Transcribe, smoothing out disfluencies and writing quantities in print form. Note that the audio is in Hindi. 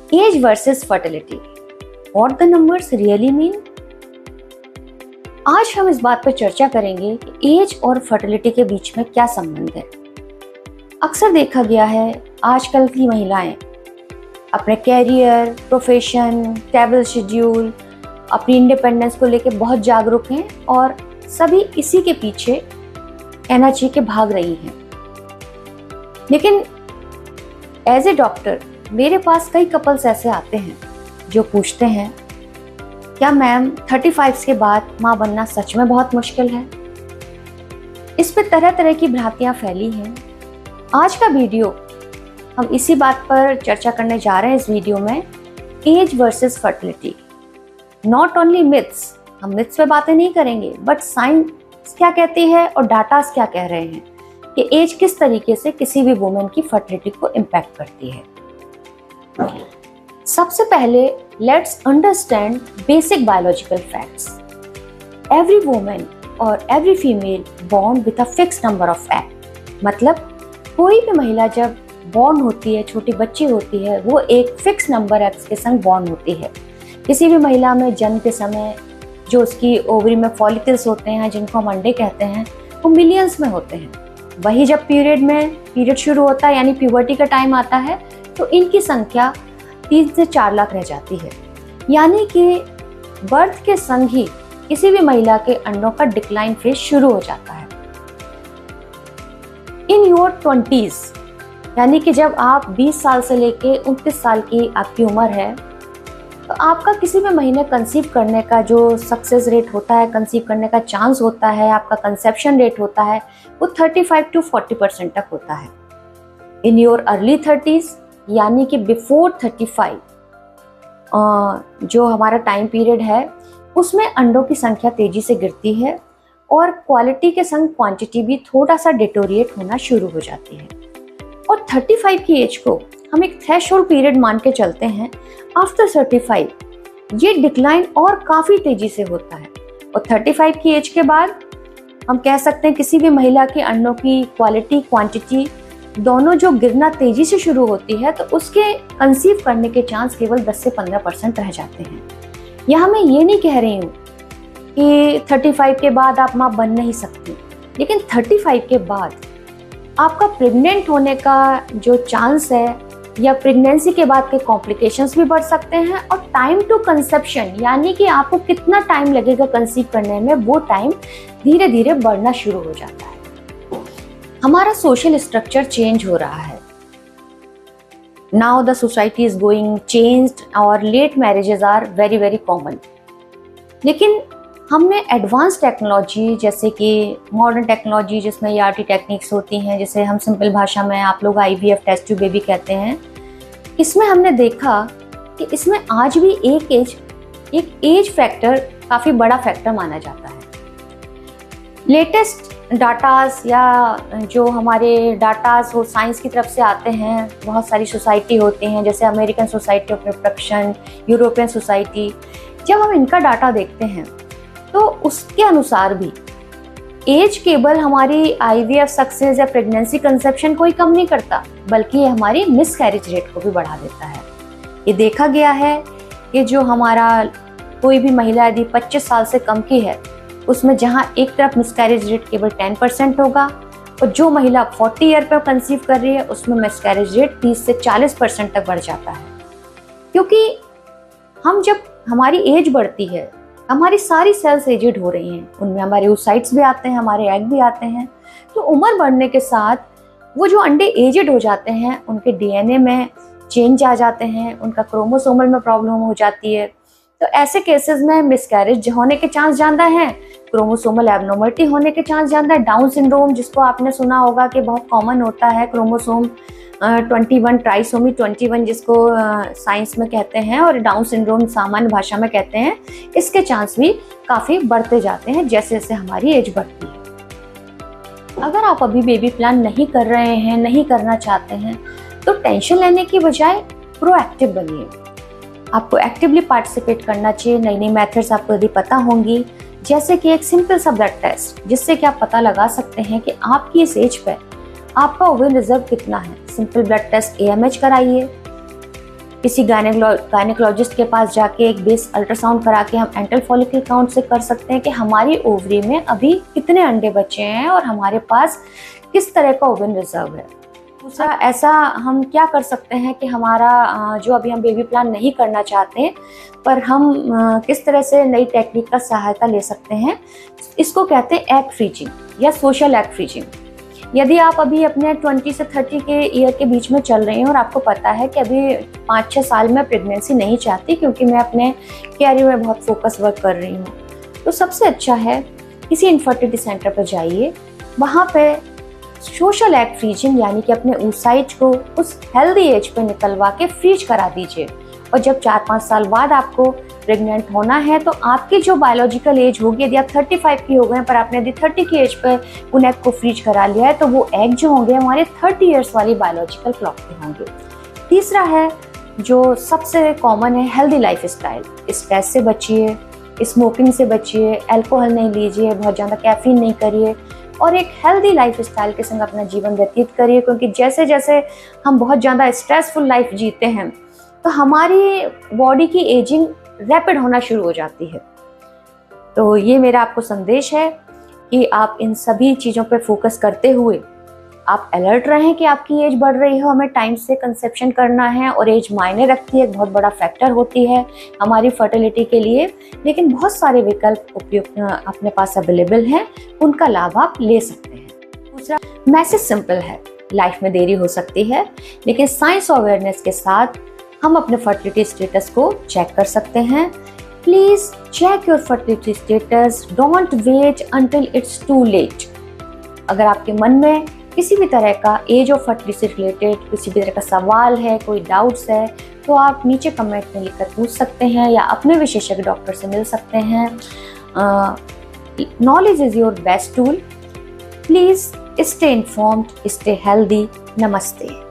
As versus fertility, what the numbers really mean. आज हम इस बात पर चर्चा करेंगे कि एज और फर्टिलिटी के बीच में क्या संबंध है। अक्सर देखा गया है आजकल की महिलाएं अपने कैरियर, प्रोफेशन, ट्रैवल शेड्यूल, अपनी इंडिपेंडेंस को लेकर बहुत जागरूक हैं और सभी इसी के पीछे कहना चाहिए कि भाग रही हैं। लेकिन एज ए डॉक्टर मेरे पास कई कपल्स ऐसे आते हैं जो पूछते हैं, क्या मैम 35 के बाद माँ बनना सच में बहुत मुश्किल है। इस पे तरह तरह की भ्रांतियाँ फैली हैं। आज का वीडियो हम इसी बात पर चर्चा करने जा रहे हैं। इस वीडियो में age versus fertility, not only myths, हम मिथ्स पे बातें नहीं करेंगे, बट साइंस क्या कहती है और डाटास क्या कह रहे हैं कि एज किस तरीके से किसी भी वुमेन की फर्टिलिटी को इम्पैक्ट करती है। सबसे पहले let's understand basic biological facts. Every women और every female born with a fixed number of egg, मतलब कोई भी महिला जब बॉर्न होती है, छोटी बच्ची होती है, वो एक फिक्स नंबर एग्स के संग बॉर्न होती है। किसी भी महिला में जन्म के समय जो उसकी ओवरी में फॉलिकल्स होते हैं, जिनको हम अंडे कहते हैं, वो मिलियंस में होते हैं। वही जब पीरियड शुरू होता है यानी प्यूबर्टी का टाइम आता है तो इनकी संख्या 3 से 4 लाख रह जाती है। यानी कि बर्थ के संग ही किसी भी महिला के अंडों का डिक्लाइन फेज शुरू हो जाता है। इन योर 20s, यानी कि जब आप 20 साल से लेके 29 साल की आपकी उम्र है, तो आपका किसी भी महीने कंसीव करने का जो सक्सेस रेट होता है, कंसीव करने का चांस होता है, आपका कंसेप्शन रेट होता है, वो 35 to 40% तक होता है। इन योर अर्ली 30s, यानी कि बिफोर 35 जो हमारा टाइम पीरियड है, उसमें अंडों की संख्या तेजी से गिरती है और क्वालिटी के संग क्वांटिटी भी थोड़ा सा डिटोरिएट होना शुरू हो जाती है। और 35 की एज को हम एक थ्रेशोल्ड पीरियड मान के चलते हैं। आफ्टर 35 ये डिक्लाइन और काफ़ी तेजी से होता है और 35 की एज के बाद हम कह सकते हैं किसी भी महिला के अंडों की क्वालिटी, क्वांटिटी दोनों जो गिरना तेजी से शुरू होती है, तो उसके कंसीव करने के चांस केवल 10 से 15% रह जाते हैं। यहाँ मैं ये नहीं कह रही हूँ कि 35 के बाद आप माँ बन नहीं सकती, लेकिन 35 के बाद आपका प्रेग्नेंट होने का जो चांस है या प्रेगनेंसी के बाद के कॉम्प्लिकेशंस भी बढ़ सकते हैं और टाइम टू कंसेप्शन, यानी कि आपको कितना टाइम लगेगा कंसीव करने में, वो टाइम धीरे धीरे बढ़ना शुरू हो जाता है। हमारा सोशल स्ट्रक्चर चेंज हो रहा है। Now the society is going changed और late marriages are very very common. लेकिन हमने एडवांस टेक्नोलॉजी, जैसे कि मॉडर्न टेक्नोलॉजी जिसमें ERT टेक्निक्स होती हैं, जिसे हम सिंपल भाषा में आप लोग IVF टेस्ट ट्यूब बेबी कहते हैं, इसमें हमने देखा कि इसमें आज भी एक एज फैक्टर काफ़ी बड़ा फैक्टर माना जाता है। लेटेस्ट डाटास या जो हमारे डाटास वो साइंस की तरफ से आते हैं, बहुत सारी सोसाइटी होती हैं, जैसे American society of reproduction, European society, जब हम इनका डाटा देखते हैं तो उसके अनुसार भी एज केवल हमारी IVF सक्सेस या प्रेगनेंसी कंसेप्शन को ही कम नहीं करता, बल्कि ये हमारी मिसकैरेज रेट को भी बढ़ा देता है। ये देखा गया है कि जो हमारा कोई भी महिला यदि 25 साल से कम की है, उसमें जहाँ एक तरफ मिसकैरेज रेट केवल 10% होगा और जो महिला 40 ईयर पर कंसीव कर रही है उसमें मिसकैरेज रेट 30 से 40% तक बढ़ जाता है। क्योंकि हम जब हमारी एज बढ़ती है, हमारी सारी सेल्स एजिड हो रही हैं, उनमें हमारे oocytes भी आते हैं, हमारे एग भी आते हैं। तो उम्र बढ़ने के साथ वो जो अंडे एजिड हो जाते हैं, उनके DNA में चेंज आ जाते हैं, उनका क्रोमोसोमल में प्रॉब्लम हो जाती है। तो ऐसे केसेस में मिसकैरेज होने के चांस ज़्यादा हैं, क्रोमोसोमल एबनॉर्मलिटी होने के चांस ज़्यादा है। डाउन सिंड्रोम, जिसको आपने सुना होगा कि बहुत कॉमन होता है, क्रोमोसोम 21 ट्राइसोमी 21 जिसको साइंस में कहते हैं और डाउन सिंड्रोम सामान्य भाषा में कहते हैं, इसके चांस भी काफ़ी बढ़ते जाते हैं जैसे जैसे हमारी एज बढ़ती है। अगर आप अभी बेबी प्लान नहीं कर रहे हैं, नहीं करना चाहते हैं, तो टेंशन लेने की बजाय प्रोएक्टिव बनिए। आपको एक्टिवली पार्टिसिपेट करना चाहिए। नई नई मेथड्स आपको यदि पता होंगी, जैसे कि एक सिंपल सा ब्लड टेस्ट, जिससे कि आप पता लगा सकते हैं कि आपकी इस एज पे आपका ओवरिन रिजर्व कितना है। सिंपल ब्लड टेस्ट AMH कराइए। किसी गायनेकोलॉजिस्ट के पास जाके एक बेस अल्ट्रासाउंड करा के हम एंटल फॉलिकल काउंट से कर सकते हैं कि हमारी ओवरी में अभी कितने अंडे बचे हैं और हमारे पास किस तरह का ओवन रिजर्व है। दूसरा, ऐसा हम क्या कर सकते हैं कि हमारा जो अभी हम बेबी प्लान नहीं करना चाहते पर हम किस तरह से नई टेक्निक का सहायता ले सकते हैं, इसको कहते हैं एग फ्रीजिंग या सोशल एग फ्रीजिंग। यदि आप अभी अपने 20 से 30 के ईयर के बीच में चल रहे हैं और आपको पता है कि अभी 5-6 साल में प्रेगनेंसी नहीं चाहती क्योंकि मैं अपने कैरियर में बहुत फोकस वर्क कर रही हूँ, तो सबसे अच्छा है किसी इनफर्टिलिटी सेंटर पर जाइए, वहाँ पे सोशल एग फ्रीजिंग यानी कि अपने oocyte को उस हेल्दी एज पे निकलवा के फ्रीज करा दीजिए। और जब 4-5 साल बाद आपको प्रेग्नेंट होना है तो आपकी जो बायोलॉजिकल एज होगी, यदि आप 35 की हो गए पर आपने यदि 30 की एज पे उन एग को फ्रीज करा लिया है तो वो एग जो होंगे हमारे 30 ईयर्स वाली बायोलॉजिकल क्लॉक पे होंगे। तीसरा है जो सबसे कॉमन है, हेल्दी लाइफ स्टाइल। स्ट्रेस से बचिए, स्मोकिंग से बचिए, अल्कोहल नहीं लीजिए, बहुत ज़्यादा कैफीन नहीं करिए और एक हेल्दी लाइफ स्टाइल के संग अपना जीवन व्यतीत करिए, क्योंकि जैसे जैसे हम बहुत ज़्यादा स्ट्रेसफुल लाइफ जीते हैं तो हमारी बॉडी की एजिंग रैपिड होना शुरू हो जाती है। तो ये मेरा आपको संदेश है कि आप इन सभी चीज़ों पे फोकस करते हुए आप अलर्ट रहें कि आपकी एज बढ़ रही हो, हमें टाइम से कंसेप्शन करना है और एज मायने रखती है, एक बहुत बड़ा फैक्टर होती है हमारी फर्टिलिटी के लिए, लेकिन बहुत सारे विकल्प उपयुक्त अपने पास अवेलेबल हैं, उनका लाभ आप ले सकते हैं। दूसरा मैसेज सिंपल है, लाइफ में देरी हो सकती है लेकिन साइंस अवेयरनेस के साथ हम अपने फर्टिलिटी स्टेटस को चेक कर सकते हैं। Please check your fertility status, don't wait until it's too late. अगर आपके मन में किसी भी तरह का एज ऑफ फर्टिलिटी से रिलेटेड किसी भी तरह का सवाल है, कोई डाउट्स है, तो आप नीचे कमेंट में लिखकर पूछ सकते हैं या अपने विशेषज्ञ डॉक्टर से मिल सकते हैं। Knowledge is your best tool. Please stay informed, stay healthy. नमस्ते।